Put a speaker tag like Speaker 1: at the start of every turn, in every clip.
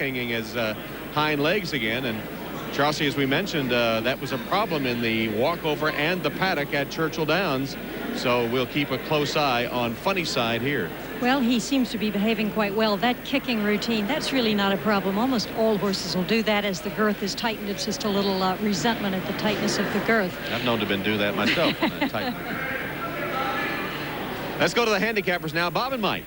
Speaker 1: attacking his hind legs again. And Chauncey, as we mentioned, that was a problem in the walkover and the paddock at Churchill Downs. So we'll keep a close eye on Funny Side here.
Speaker 2: Well, he seems to be behaving quite well. That kicking routine, that's really not a problem. Almost all horses will do that as the girth is tightened. It's just a little resentment at the tightness of the girth.
Speaker 1: I've known to been do that myself. Let's go to the handicappers now. Bob and Mike.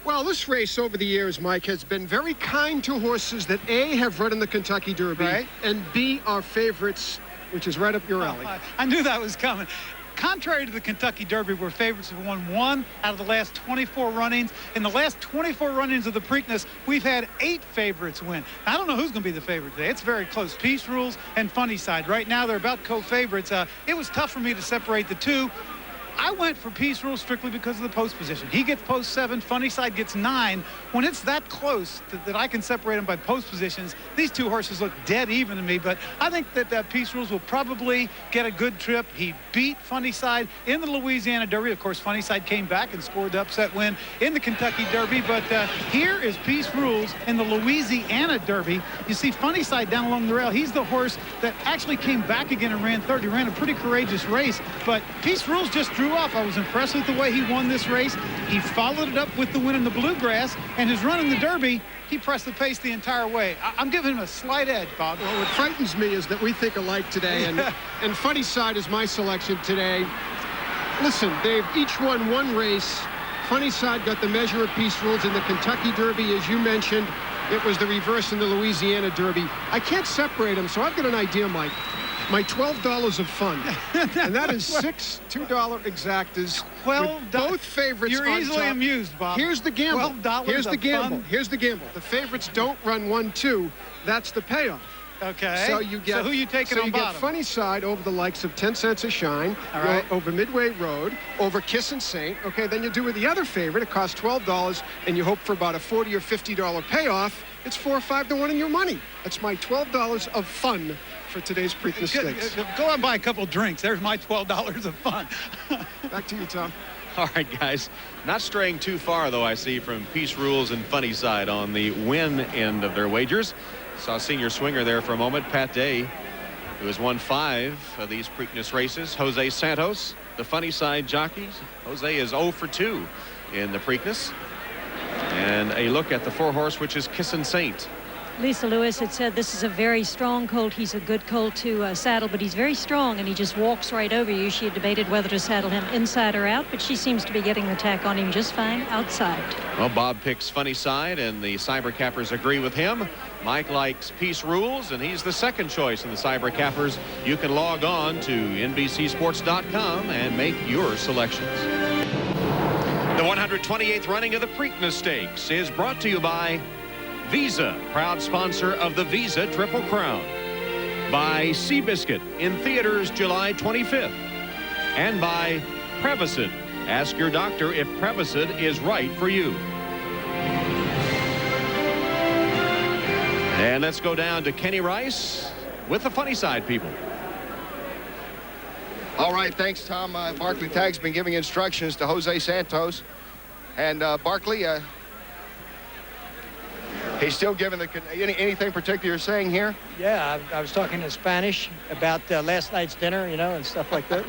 Speaker 3: Well, this race over the years, Mike, has been very kind to horses that A, have run in the Kentucky Derby,
Speaker 4: right,
Speaker 3: and B, are favorites, which is right up your alley.
Speaker 4: I knew that was coming. Contrary to the Kentucky Derby, where favorites have won 1 out of the last 24 runnings. In the last 24 runnings of the Preakness, we've had 8 favorites win. I don't know who's going to be the favorite today. It's very close. Peace Rules and Funny Side. Right now, they're about co-favorites. It was tough for me to separate the two. I went for Peace Rules strictly because of the post position. He gets post 7, Funny Side gets 9. When it's that close that I can separate them by post positions, these two horses look dead even to me. But I think that Peace Rules will probably get a good trip. He beat Funny Side in the Louisiana Derby. Of course, Funny Side came back and scored the upset win in the Kentucky Derby. But here is Peace Rules in the Louisiana Derby. You see Funny Side down along the rail. He's the horse that actually came back again and ran third. He ran a pretty courageous race. But Peace Rules just drew off. I was impressed with the way he won this race. He followed it up with the win in the Bluegrass, and his run in the Derby, he pressed the pace the entire way. I'm giving him a slight edge, Bob.
Speaker 3: Well, what frightens me is that we think alike today, and Funny Side is my selection today. Listen, they've each won 1 race. Funny Side got the measure of Peace Rules in the Kentucky Derby, as you mentioned. It was the reverse in the Louisiana Derby. I can't separate them, so I've got an idea, Mike. My $12 of fun, and that is 6 $2 exactas.
Speaker 4: $12.
Speaker 3: Both favorites.
Speaker 4: You're
Speaker 3: on
Speaker 4: easily
Speaker 3: top.
Speaker 4: amused, Bob.
Speaker 3: Here's the gamble.
Speaker 4: $12
Speaker 3: Here's the
Speaker 4: of
Speaker 3: gamble.
Speaker 4: fun.
Speaker 3: Here's the gamble. The favorites don't run 1-2. That's the payoff.
Speaker 4: Okay.
Speaker 3: So you get.
Speaker 4: So who you taking on bottom?
Speaker 3: Get Funny Side over the likes of 10 Cents a Shine.
Speaker 4: All right.
Speaker 3: Over Midway Road. Over Kissin' Saint. Okay. Then you do with the other favorite. It costs $12, and you hope for about a $40 or $50 payoff. It's 4 or 5 to 1 in your money. That's my $12 of fun for today's Preakness Stakes.
Speaker 4: Go out and buy a couple drinks. There's my $12 of fun.
Speaker 3: Back to you, Tom.
Speaker 1: All right, guys. Not straying too far, though, I see, from Peace Rules and Funny Side on the win end of their wagers. Saw senior swinger there for a moment, Pat Day, who has won 5 of these Preakness races. Jose Santos, the Funny Side jockeys. Jose is 0 for 2 in the Preakness. And a look at the 4-horse, which is Kissin' Saint.
Speaker 2: Lisa Lewis had said this is a very strong colt. He's a good colt to saddle, but he's very strong, and he just walks right over you. She had debated whether to saddle him inside or out, but she seems to be getting the tack on him just fine outside.
Speaker 1: Well, Bob picks Funny Side, and the Cyber Cappers agree with him. Mike likes Peace Rules, and he's the second choice in the Cyber Cappers. You can log on to NBCSports.com and make your selections. The 128th running of the Preakness Stakes is brought to you by Visa, proud sponsor of the Visa Triple Crown. By Seabiscuit in theaters July 25th. And by Prevacid. Ask your doctor if Prevacid is right for you. And let's go down to Kenny Rice with the Funny Side people.
Speaker 5: All right, thanks, Tom. Barkley Tagg's been giving instructions to Jose Santos. And Barkley, he's still giving anything particular you're saying here?
Speaker 6: Yeah, I was talking in Spanish about last night's dinner, you know, and stuff like that.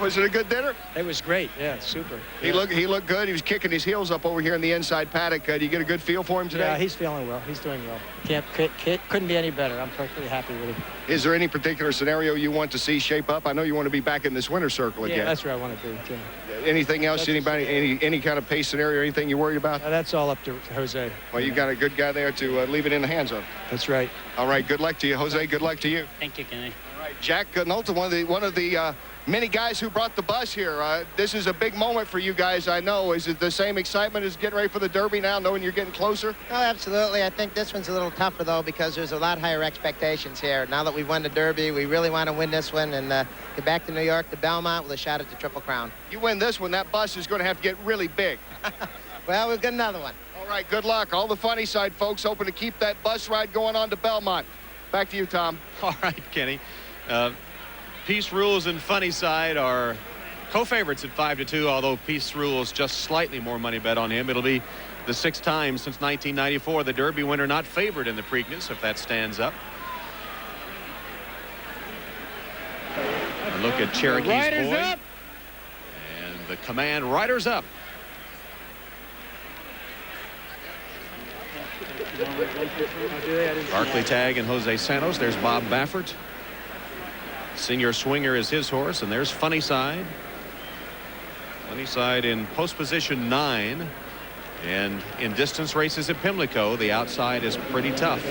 Speaker 5: Was it a good dinner?
Speaker 6: It was great. Yeah, super.
Speaker 5: He looked good. He was kicking his heels up over here in the inside paddock. Do you get a good feel for him today?
Speaker 6: Yeah, he's feeling well. He's doing well. Couldn't be any better. I'm perfectly happy with him.
Speaker 5: Is there any particular scenario you want to see shape up? I know you want to be back in this winner's circle again.
Speaker 6: Yeah, that's where I want to be, too.
Speaker 5: Anything else? Any kind of pace scenario or anything you worried about?
Speaker 6: That's all up to Jose.
Speaker 5: Well, you got a good guy there to leave it in the hands of.
Speaker 6: That's right.
Speaker 5: All right, good luck to you, Jose. Good luck to you.
Speaker 7: Thank you, Kenny.
Speaker 5: All right, Jack Nolta, one of the many guys who brought the bus here. This is a big moment for you guys, I know. Is it the same excitement as getting ready for the Derby now, knowing you're getting closer?
Speaker 8: Oh, absolutely. I think this one's a little tougher, though, because there's a lot higher expectations here. Now that we've won the Derby, we really want to win this one and get back to New York, to Belmont, with a shot at the Triple Crown.
Speaker 5: You win this one, that bus is going to have to get really big.
Speaker 8: Well, we've got another one.
Speaker 5: All right, good luck. All the Funny Side folks hoping to keep that bus ride going on to Belmont. Back to you, Tom.
Speaker 1: All right, Kenny. Peace Rules and Funny Side are co-favorites at 5 to 2, although Peace Rules just slightly more money bet on him. It'll be the 6th time since 1994. The Derby winner not favored in the Preakness, if that stands up. A look at Cherokee's
Speaker 6: Riders
Speaker 1: boy.
Speaker 6: up.
Speaker 1: And the command, riders up. Barclay Tagg and Jose Santos. There's Bob Baffert. Senior Swinger is his horse, and there's Funny Side. Funny Side in post position 9. And in distance races at Pimlico, the outside is pretty tough.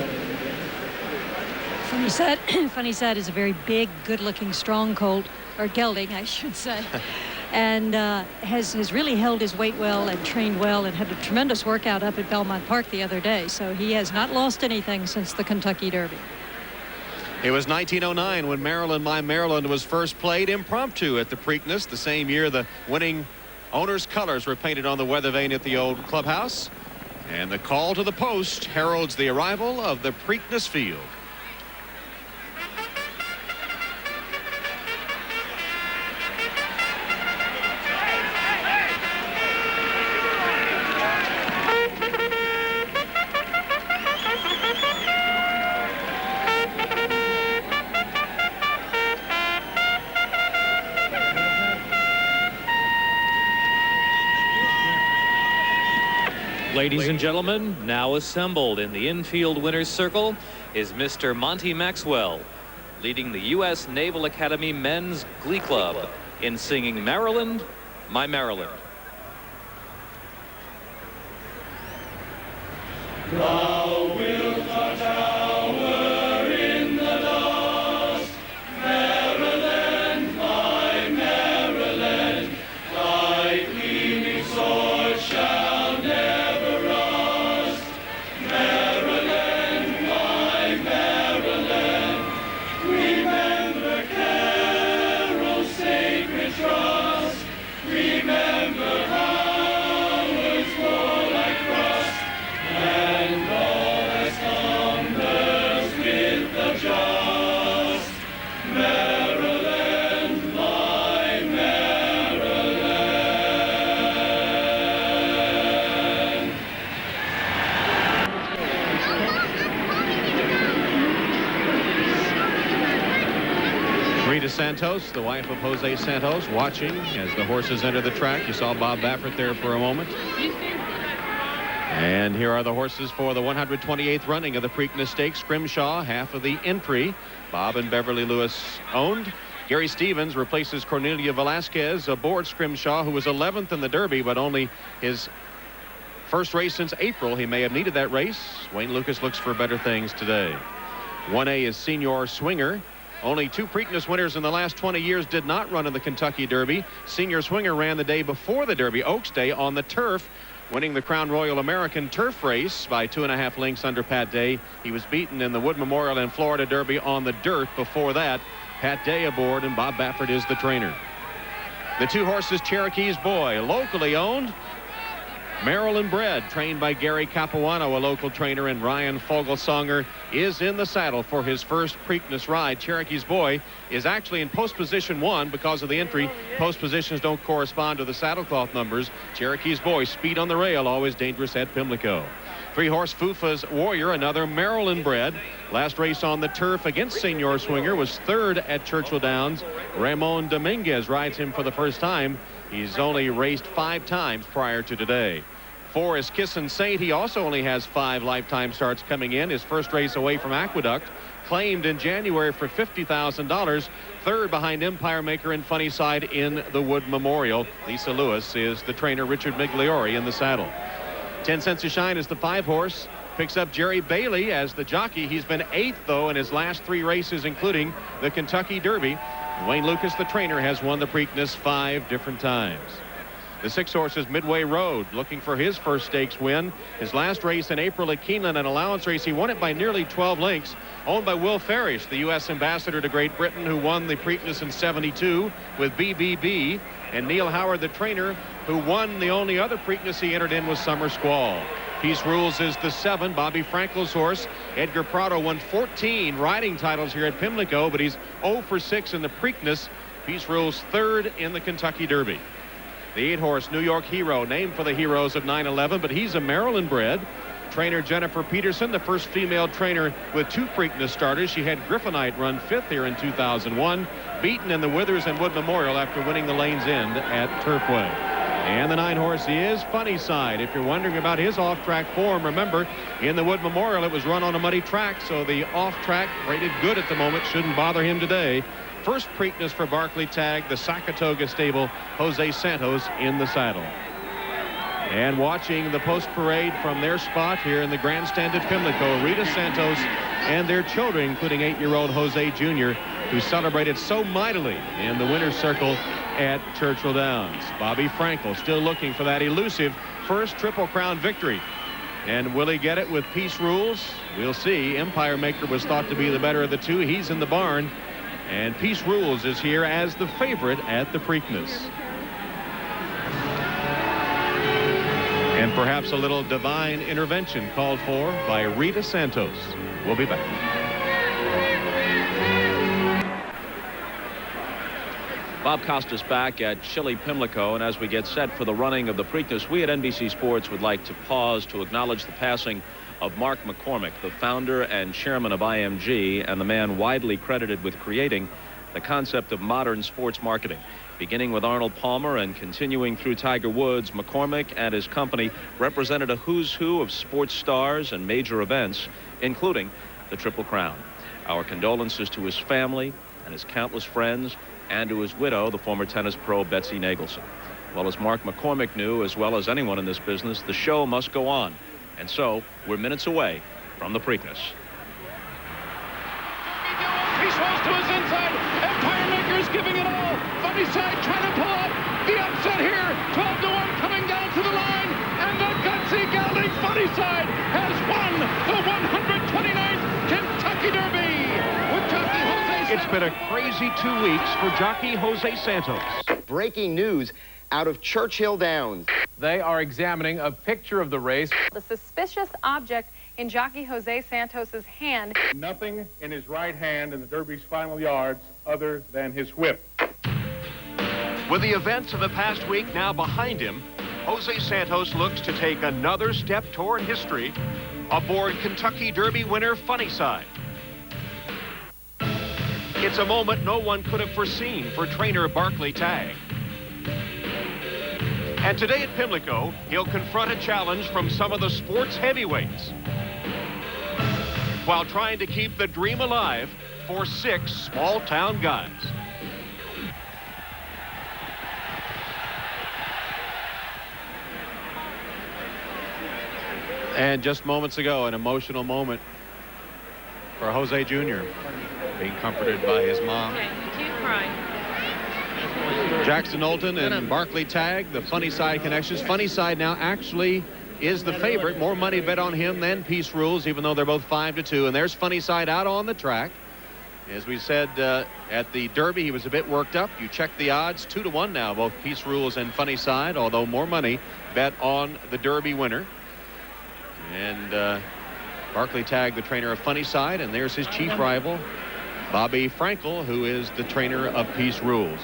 Speaker 2: Funny Side is a very big, good-looking, strong colt, or gelding, I should say, and has really held his weight well and trained well and had a tremendous workout up at Belmont Park the other day. So he has not lost anything since the Kentucky Derby.
Speaker 1: It was 1909 when Maryland, My Maryland was first played impromptu at the Preakness. The same year the winning owner's colors were painted on the weather vane at the old clubhouse. And the call to the post heralds the arrival of the Preakness field.
Speaker 7: Ladies and gentlemen, now assembled in the infield winner's circle is Mr. Monty Maxwell, leading the U.S. Naval Academy Men's Glee Club in singing Maryland, My Maryland.
Speaker 9: Thou wilt not tower in the dust, Maryland, my Maryland, thy gleaming sword shall never rust. Maryland, my Maryland, remember Carroll's sacred trust, remember Howard's warlike thrust, and all that slumbers with the just. Maryland, my Maryland.
Speaker 1: Rita Santos, the wife of Jose Santos, watching as the horses enter the track. You saw Bob Baffert there for a moment. And here are the horses for the 128th running of the Preakness Stakes. Scrimshaw, half of the entry. Bob and Beverly Lewis owned. Gary Stevens replaces Cornelia Velasquez aboard Scrimshaw, who was 11th in the Derby, but only his first race since April. He may have needed that race. Wayne Lucas looks for better things today. 1A is Senior Swinger. Only 2 Preakness winners in the last 20 years did not run in the Kentucky Derby. Senior Swinger ran the day before the Derby, Oaks Day, on the turf, winning the Crown Royal American turf race by 2.5 lengths under Pat Day. He was beaten in the Wood Memorial and Florida Derby on the dirt before that. Pat Day aboard, and Bob Baffert is the trainer. The 2 horses, Cherokee's Boy, locally owned, Maryland bred, trained by Gary Capuano, a local trainer, and Ryan Fogelsonger is in the saddle for his first Preakness ride. Cherokee's Boy is actually in post position 1 because of the entry. Post positions don't correspond to the saddlecloth numbers. Cherokee's Boy, speed on the rail, always dangerous at Pimlico. 3-horse Fufa's Warrior, another Maryland bred. Last race on the turf against Senior Swinger, was 3rd at Churchill Downs. Ramon Dominguez rides him for the first time. He's only raced 5 times prior to today. 4 is Kissin' Saint. He also only has 5 lifetime starts coming in. His first race away from Aqueduct, claimed in January for $50,000. 3rd behind Empire Maker and Funny Side in the Wood Memorial. Lisa Lewis is the trainer. Richard Migliori in the saddle. 10 Cents a Shine is the 5-horse. Picks up Jerry Bailey as the jockey. He's been 8th, though, in his last 3 races, including the Kentucky Derby. Wayne Lucas, the trainer, has won the Preakness 5 different times. The 6 horses, Midway Road, looking for his first stakes win. His last race in April at Keeneland, an allowance race, he won it by nearly 12 lengths. Owned by Will Farish, the U.S. ambassador to Great Britain, who won the Preakness in '72 with BBB. And Neil Howard, the trainer, who won the only other Preakness he entered in was Summer Squall. Peace Rules is the 7, Bobby Frankel's horse. Edgar Prado won 14 riding titles here at Pimlico, but he's 0 for 6 in the Preakness. Peace Rules 3rd in the Kentucky Derby. The 8-horse New York Hero, named for the heroes of 9/11, but he's a Maryland bred. Trainer Jennifer Peterson, the first female trainer with 2 Preakness starters. She had Griffinite run 5th here in 2001, beaten in the Withers and Wood Memorial after winning the Lanes End at Turfway. And the 9-horse is Funny Side. If you're wondering about his off-track form, remember, in the Wood Memorial, it was run on a muddy track, so the off-track rated good at the moment. Shouldn't bother him today. First Preakness for Barclay Tagg, the Sakatoga stable, Jose Santos in the saddle. And watching the post parade from their spot here in the grandstand at Pimlico, Rita Santos and their children, including 8-year-old Jose Jr., who celebrated so mightily in the winner's circle at Churchill Downs. Bobby Frankel still looking for that elusive first Triple Crown victory. And will he get it with Peace Rules? We'll see. Empire Maker was thought to be the better of the 2. He's in the barn. And Peace Rules is here as the favorite at the Preakness. And perhaps a little divine intervention called for by Rita Santos. We'll be back.
Speaker 10: Bob Costas back at Chile Pimlico, and as we get set for the running of the Preakness, we at NBC Sports would like to pause to acknowledge the passing of Mark McCormick, the founder and chairman of IMG, and the man widely credited with creating the concept of modern sports marketing. Beginning with Arnold Palmer and continuing through Tiger Woods, McCormick and his company represented a who's who of sports stars and major events, including the Triple Crown. Our condolences to his family and his countless friends, and to his widow, the former tennis pro Betsy Nagelson. Well, as Mark McCormick knew, as well as anyone in this business, the show must go on. And so, we're minutes away from the Preakness.
Speaker 9: Peace Rules to his inside. Empire Maker's giving it all. Funny Side trying to pull up the upset here. 12-1 coming down to the line. And the gutsy gelding Funny Side has won the 129th Kentucky Derby. With jockey Jose
Speaker 1: It's been a crazy 2 weeks for jockey Jose Santos.
Speaker 11: Breaking news out of Churchill Downs.
Speaker 12: They are examining a picture of the race.
Speaker 13: The suspicious object in jockey Jose Santos's hand.
Speaker 14: Nothing in his right hand in the Derby's final yards other than his whip.
Speaker 1: With the events of the past week now behind him, Jose Santos looks to take another step toward history aboard Kentucky Derby winner Funny Side. It's a moment no one could have foreseen for trainer Barclay Tagg. And today at Pimlico, he'll confront a challenge from some of the sports heavyweights while trying to keep the dream alive for 6 small-town guys. And just moments ago, an emotional moment for Jose Jr., being comforted by his mom.
Speaker 2: Okay, you can't cry.
Speaker 1: Jackson Knowlton and Barclay Tagg, the Funny Side connections. Funny Side now actually is the favorite. More money bet on him than Peace Rules, even though they're both 5-2. And there's Funny Side out on the track. As we said at the Derby, he was a bit worked up. You check the odds, 2-1 now, both Peace Rules and Funny Side, although more money bet on the Derby winner. And Barclay Tagg, the trainer of Funny Side, and there's his chief rival, Bobby Frankel, who is the trainer of Peace Rules.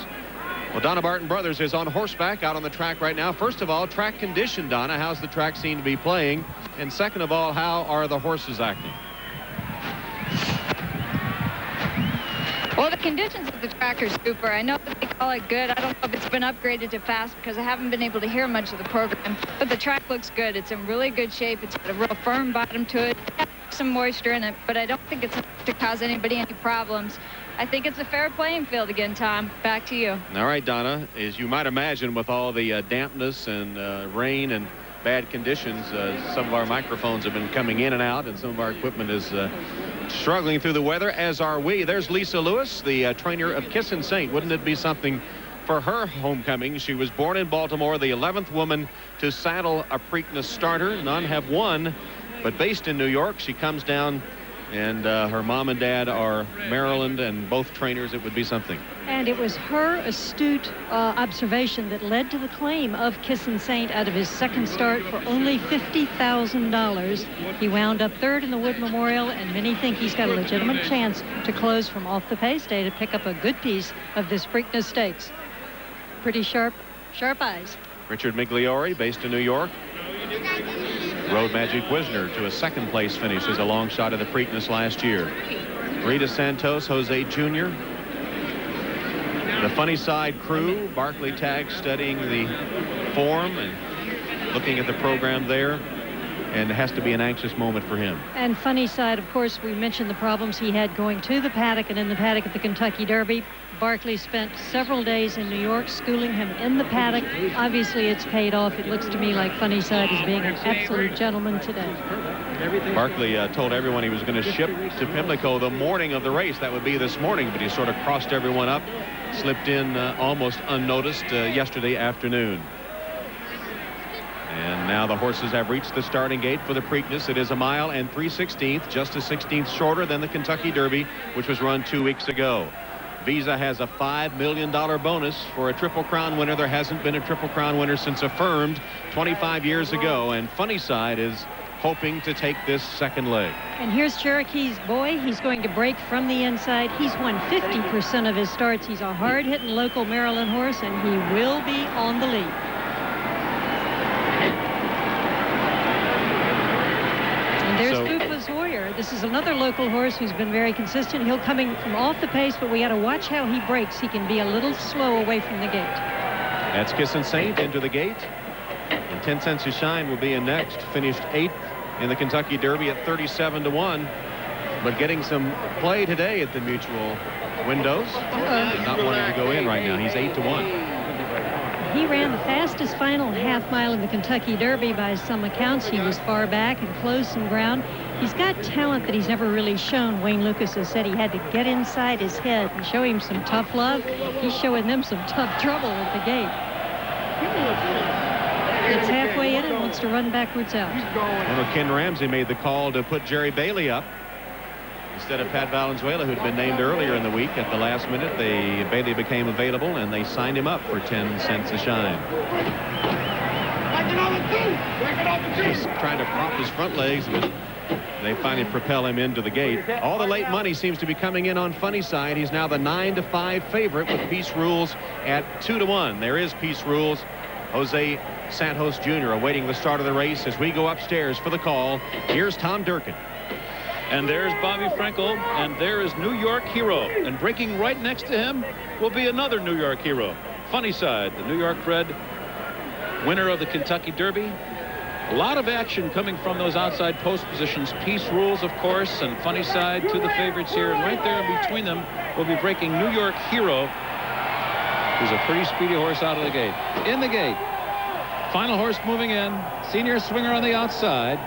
Speaker 1: Well, Donna Barton Brothers is on horseback out on the track right now. First of all, track condition, Donna. How's the track seem to be playing? And second of all, how are the horses acting?
Speaker 15: Well, the conditions of the track are super. I know that they call it good. I don't know if it's been upgraded to fast because I haven't been able to hear much of the program. But the track looks good. It's in really good shape. It's got a real firm bottom to it. It's got some moisture in it, but I don't think it's enough to cause anybody any problems. I think it's a fair playing field again, Tom. Back to you.
Speaker 1: All right, Donna. As you might imagine, with all the dampness and rain and bad conditions, some of our microphones have been coming in and out, and some of our equipment is struggling through the weather, as are we. There's Lisa Lewis, the trainer of Kissin' Saint. Wouldn't it be something for her homecoming? She was born in Baltimore, the 11th woman to saddle a Preakness starter. None have won, but based in New York, she comes down, and her mom and dad are Maryland, and both trainers. It would be something.
Speaker 2: And it was her astute observation that led to the claim of Kissin' Saint out of his second start for only $50,000. He wound up third in the Wood Memorial, and many think he's got a legitimate chance to close from off the pace day to pick up a good piece of this Preakness Stakes. Pretty sharp Sharp eyes.
Speaker 1: Richard Migliore, based in New York, rode Magic Wisner to a second-place finish as a long shot of the Preakness last year. Rita Santos, Jose Jr., the Funny Side crew, Barkley Tagg studying the form and looking at the program there, and it has to be an anxious moment for him.
Speaker 2: And Funny Side, of course, we mentioned the problems he had going to the paddock and in the paddock at the Kentucky Derby. Barkley spent several days in New York schooling him in the paddock. Obviously, it's paid off. It looks to me like Funny Side is being an absolute gentleman today.
Speaker 1: Barkley told everyone he was going to ship to Pimlico the morning of the race. That would be this morning, but he sort of crossed everyone up, slipped in almost unnoticed yesterday afternoon. And now the horses have reached the starting gate for the Preakness. It is 1 mile and 3/16, just a 16th shorter than the Kentucky Derby, which was run 2 weeks ago. Visa has a $5 million bonus for a Triple Crown winner. There hasn't been a Triple Crown winner since Affirmed 25 years ago, and Funny Side is hoping to take this second leg.
Speaker 2: And here's Cherokee's Boy. He's going to break from the inside. He's won 50% of his starts. He's a hard-hitting local Maryland horse, and he will be on the lead. There's Fufa's Warrior. This is another local horse who's been very consistent. He'll coming from off the pace, but we got to watch how he breaks. He can be a little slow away from the gate.
Speaker 1: That's Kissin' Saint into the gate. And 10 Cents to Shine will be in next. Finished 8th in the Kentucky Derby at 37-1. But getting some play today at the Mutual windows. Not wanting to go in right now. He's 8-1.
Speaker 2: He ran the fastest final half mile in the Kentucky Derby by some accounts. He was far back and closed some ground. He's got talent that he's never really shown. Wayne Lucas has said he had to get inside his head and show him some tough love. He's showing them some tough trouble at the gate. It's halfway in and wants to run backwards out.
Speaker 1: Well, Ken Ramsey made the call to put Jerry Bailey up instead of Pat Valenzuela, who'd been named earlier in the week. At the last minute, Bailey became available, and they signed him up for 10 Cents a Shine. He's trying to prop his front legs, but they finally propel him into the gate. All the late money seems to be coming in on Funny Side. He's now the 9-5 favorite with Peace Rules at 2-1. There is Peace Rules. Jose Santos Jr. awaiting the start of the race as we go upstairs for the call. Here's Tom Durkin.
Speaker 10: And there's Bobby Frankel, and there is New York Hero. And breaking right next to him will be another New York Hero. Funny Side, the New York bred winner of the Kentucky Derby. A lot of action coming from those outside post positions. Peace Rules, of course, and Funny Side to the favorites here. And right there between them will be breaking New York Hero, who's a pretty speedy horse out of the gate. In the gate. Final horse moving in. Senior Swinger on the outside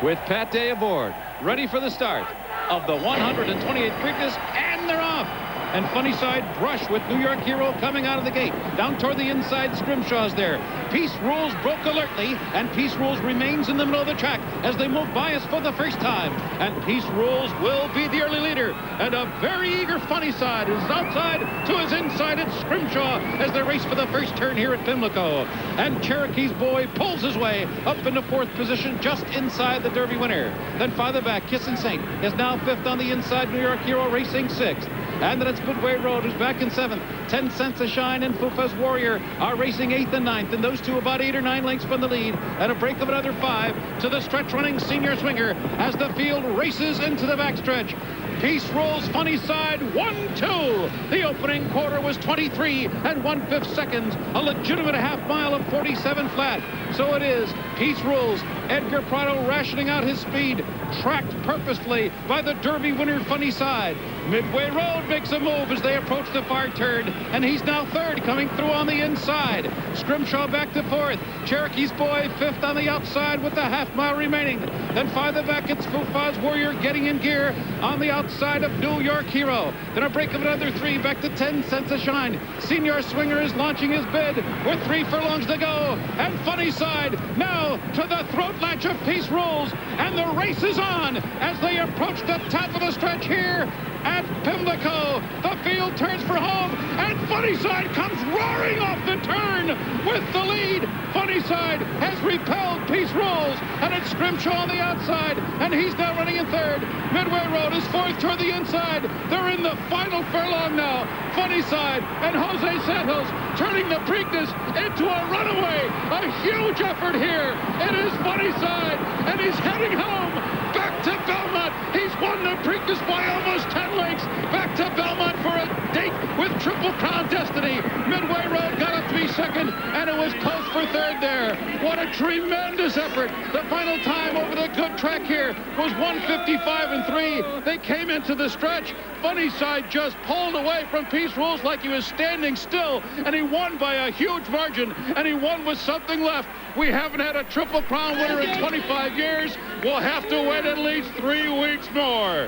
Speaker 10: with Pat Day aboard. Ready for the start of the 128th Preakness, and they're off. And Funny Side brush with New York Hero coming out of the gate. Down toward the inside, Scrimshaw's there. Peace Rules broke alertly, and Peace Rules remains in the middle of the track as they move by us for the first time. And Peace Rules will be the early leader. And a very eager Funny Side is outside to his inside at Scrimshaw as they race for the first turn here at Pimlico. And Cherokee's Boy pulls his way up into 4th position just inside the Derby winner. Then farther back, Kissin' Saint is now 5th on the inside. New York Hero racing 6th. And then it's Midway Road, who's back in 7th. 10 Cents a Shine and Fufa's Warrior are racing 8th and 9th. And those two about 8 or 9 lengths from the lead. And a break of another 5 to the stretch running Senior Swinger as the field races into the backstretch. Peace Rules, Funny Side, 1-2. The opening quarter was 23 and 1/5 seconds. A legitimate half mile of 47 flat. So it is Peace Rules. Edgar Prado rationing out his speed, tracked purposefully by the Derby winner Funny Side. Midway Road makes a move as they approach the far turn, and he's now 3rd coming through on the inside. Scrimshaw back to 4th. Cherokee's Boy 5th on the outside with the half mile remaining. Then farther back it's Fufa's Warrior getting in gear on the outside of New York Hero. Then a break of another 3 back to 10 Cents a Shine. Senior Swinger is launching his bid with 3 furlongs to go. And Funny Side now to the throat latch of Peace Rules. And the race is on as they approach the top of the
Speaker 9: the stretch here at Pimlico. The field turns for home, and Funnyside comes roaring off the turn with the lead. Funnyside has repelled Peace Rules, and it's Scrimshaw on the outside, and he's now running in third. Midway Road is fourth toward the inside. They're in the final furlong now. Funnyside and Jose Santos turning the Preakness into a runaway. A huge effort here. It is Funnyside, and he's heading home. Back to Belmont. He's won the Preakness by almost 10 lengths. Back to Belmont for a date with Triple Crown Destiny. Midway Road got up to be second, and it was close for third there. What a tremendous effort. The final time over the good track here was 1:55.3. They came into the stretch. Funnyside just pulled away from Peace Rules like he was standing still, and he won by a huge margin, and he won with something left. We haven't had a Triple Crown winner in 25 years. We'll have to wait at least 3 weeks more.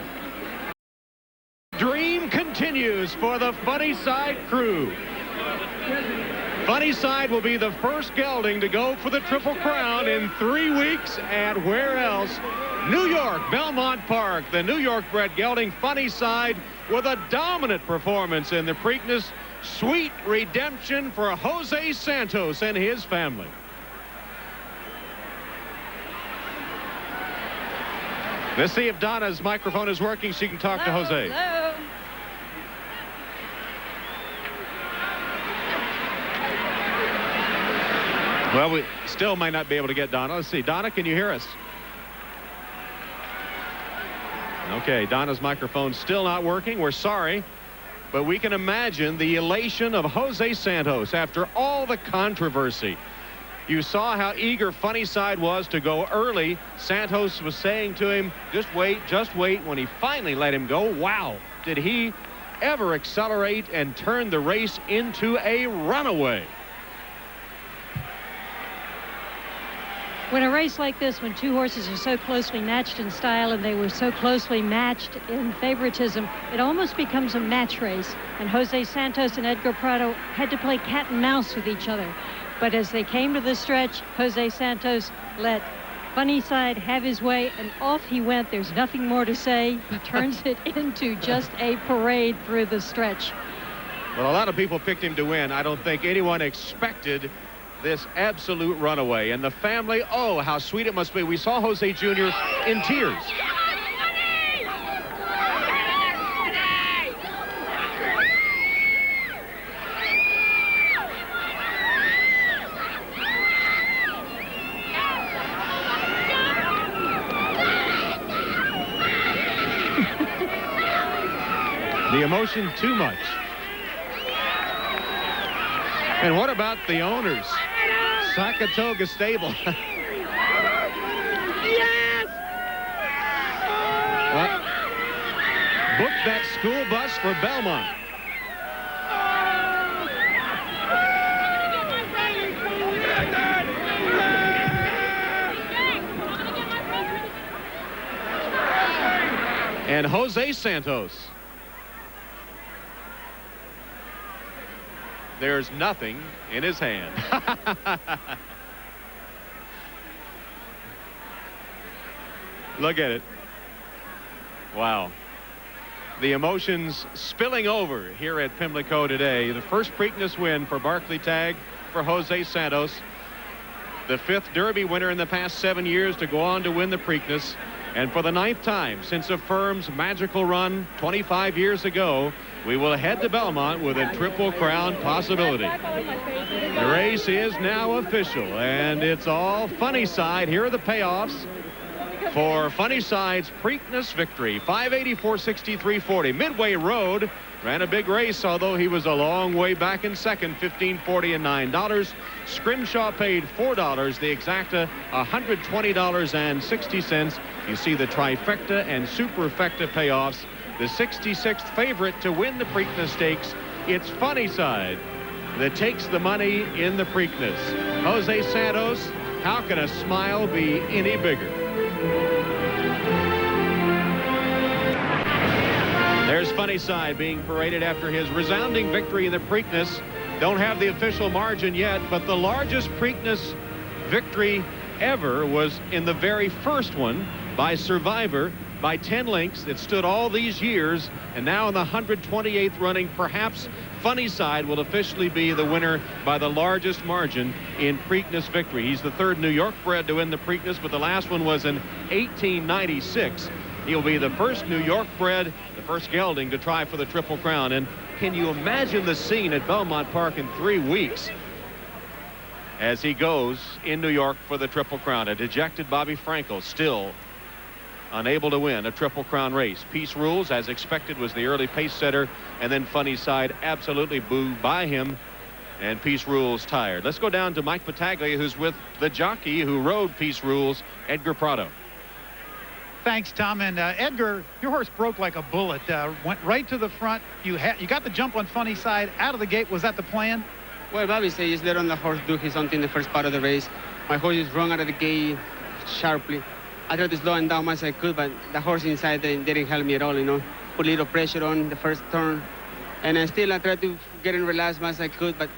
Speaker 1: Dream continues for the Funnyside crew. Funnyside will be the first gelding to go for the Triple Crown in 3 weeks at where else? New York, Belmont Park. The New York-bred gelding Funnyside with a dominant performance in the Preakness. Sweet redemption for Jose Santos and his family. Let's see if Donna's microphone is working. She can talk to Jose.
Speaker 2: Hello.
Speaker 1: Well, we still might not be able to get Donna. Let's see. Donna, can you hear us? Okay, Donna's microphone's still not working. We're sorry. But we can imagine the elation of Jose Santos after all the controversy. You saw how eager Funnyside was to go early. Santos was saying to him, just wait. When he finally let him go, wow, did he ever accelerate and turn the race into a runaway.
Speaker 2: When a race like this, when two horses are so closely matched in style and they were so closely matched in favoritism, it almost becomes a match race. And Jose Santos and Edgar Prado had to play cat and mouse with each other. But as they came to the stretch, Jose Santos let Funnyside have his way, and off he went. There's nothing more to say. He turns it into just a parade through the stretch.
Speaker 1: Well, a lot of people picked him to win. I don't think anyone expected this absolute runaway. And the family, oh, how sweet it must be. We saw Jose Jr. in tears. The emotion too much. And what about the owners? Sakatoga Stable.
Speaker 9: Yes!
Speaker 1: Well, book that school bus for Belmont. And Jose Santos. There's nothing in his hand. Look at it. Wow. The emotions spilling over here at Pimlico today. The first Preakness win for Barclay Tagg for Jose Santos. The 5th Derby winner in the past 7 years to go on to win the Preakness. And for the 9th time since a firm's magical run 25 years ago, we will head to Belmont with a Triple Crown possibility. The race is now official, and it's all Funnyside. Here are the payoffs for Funnyside's Preakness victory. 584.63.40. Midway Road ran a big race, although he was a long way back in second. $15.40 and $9. Scrimshaw paid $4. The exacta $120.60. You see the trifecta and superfecta payoffs. The 66th favorite to win the Preakness Stakes. It's Funnyside that takes the money in the Preakness. Jose Santos, how can a smile be any bigger? There's Funnyside being paraded after his resounding victory in the Preakness. Don't have the official margin yet, but the largest Preakness victory ever was in the very first one by Survivor by 10 lengths. It stood all these years, and now in the 128th running, perhaps Funny Side will officially be the winner by the largest margin in Preakness victory. He's the third New York bred to win the Preakness, but the last one was in 1896. He'll be the first New York bred, the first gelding to try for the Triple Crown. And can you imagine the scene at Belmont Park in 3 weeks as he goes in New York for the Triple Crown? A dejected Bobby Frankel still unable to win a Triple Crown race. Peace Rules, as expected, was the early pace setter, and then Funny Side absolutely booed by him, and Peace Rules tired. Let's go down to Mike Battaglia, who's with the jockey who rode Peace Rules, Edgar Prado.
Speaker 4: Thanks, Tom. And Edgar, your horse broke like a bullet. Went right to the front. You got the jump on Funny Side out of the gate. Was that the plan?
Speaker 16: Well, Bobby says he's let on the horse do his own thing in the first part of the race. My horse is wrong out of the gate sharply. I tried to slow him down much as I could, but the horse inside didn't help me at all, you know. Put a little pressure on the first turn. And I tried to get him relaxed much as I could, but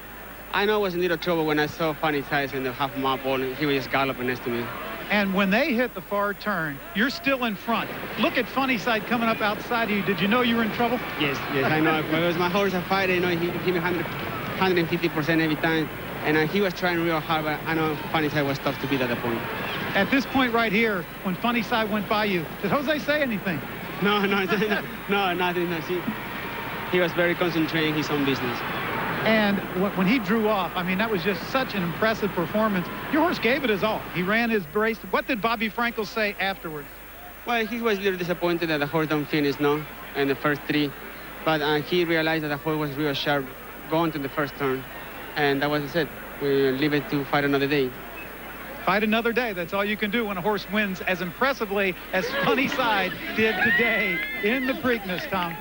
Speaker 16: I know I was in little trouble when I saw Funny Side in the half mile ball, and he was just galloping next to me.
Speaker 4: And when they hit the far turn, you're still in front. Look at Funny Side coming up outside of you. Did you know you were in trouble?
Speaker 16: Yes, I know. If it was my horse a fighter, you know, he give me 150% every time. And he was trying real hard, but I know Funny Side was tough to beat at that point.
Speaker 4: At this point right here, when Funny Side went by you, did Jose say anything?
Speaker 16: No, nothing. No, he was very concentrated in his own business.
Speaker 4: And when he drew off, I mean, that was just such an impressive performance. Your horse gave it his all. He ran his race. What did Bobby Frankel say afterwards?
Speaker 16: Well, he was a little disappointed that the horse don't finish, no, in the first 3. But he realized that the horse was real sharp going to the first turn. And that was it. We leave it to fight another day.
Speaker 4: Fight another day. That's all you can do when a horse wins as impressively as Funny Side did today in the Preakness, Tom.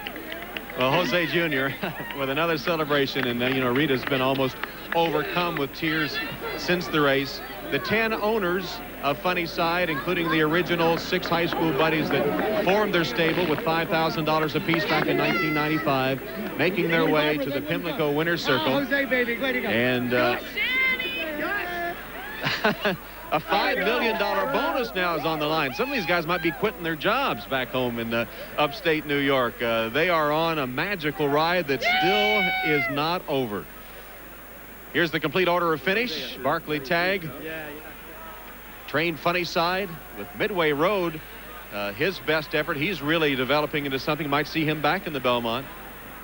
Speaker 1: Well, Jose Jr. with another celebration, and you know, Rita's been almost overcome with tears since the race. The 10 owners of Funny Side, including the original 6 high school buddies that formed their stable with $5,000 apiece back in 1995, making their way to the Pimlico Winner's Circle.
Speaker 9: Jose, baby, way to go.
Speaker 1: And a $5 million bonus now is on the line. Some of these guys might be quitting their jobs back home in upstate New York. They are on a magical ride that still is not over. Here's the complete order of finish. Barkley Tagg trained Funny Side with Midway Road. His best effort. He's really developing into something. Might see him back in the Belmont.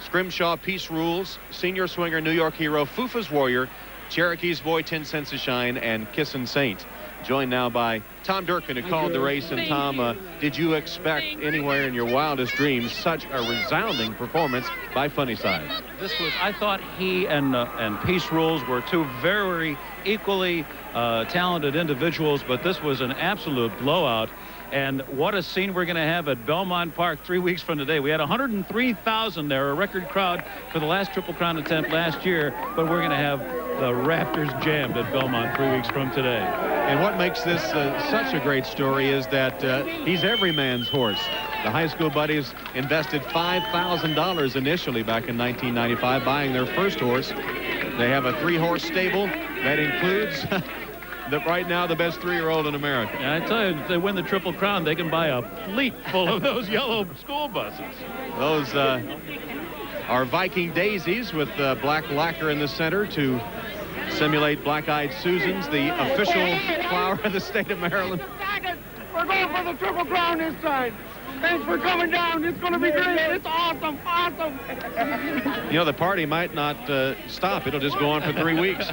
Speaker 1: Scrimshaw, Peace Rules, Senior Swinger, New York Hero, Fufa's Warrior, Cherokee's Boy, 10 Cents a Shine, and Kissin' Saint. Joined now by Tom Durkin, who called the race. And Tom, did you expect anywhere in your wildest dreams such a resounding performance by Funny Side?
Speaker 17: This was, I thought he and Peace Rules were 2 very equally talented individuals, but this was an absolute blowout. And what a scene we're going to have at Belmont Park 3 weeks from today. We had 103,000 there, a record crowd for the last Triple Crown attempt last year, but we're going to have the rafters jammed at Belmont 3 weeks from today.
Speaker 1: And what makes this such a great story is that he's every man's horse. The high school buddies invested $5,000 initially back in 1995 buying their first horse. They have a 3-horse stable that includes right now the best 3-year-old in America.
Speaker 17: And I tell you, if they win the Triple Crown, they can buy a fleet full of those yellow school buses.
Speaker 1: Those are Viking daisies with black lacquer in the center to simulate black-eyed Susans, the official flower of the state of Maryland.
Speaker 9: We're going for the Triple Crown this time. Thanks for coming down. It's going to be great. It's awesome.
Speaker 1: You know, the party might not stop. It'll just go on for 3 weeks.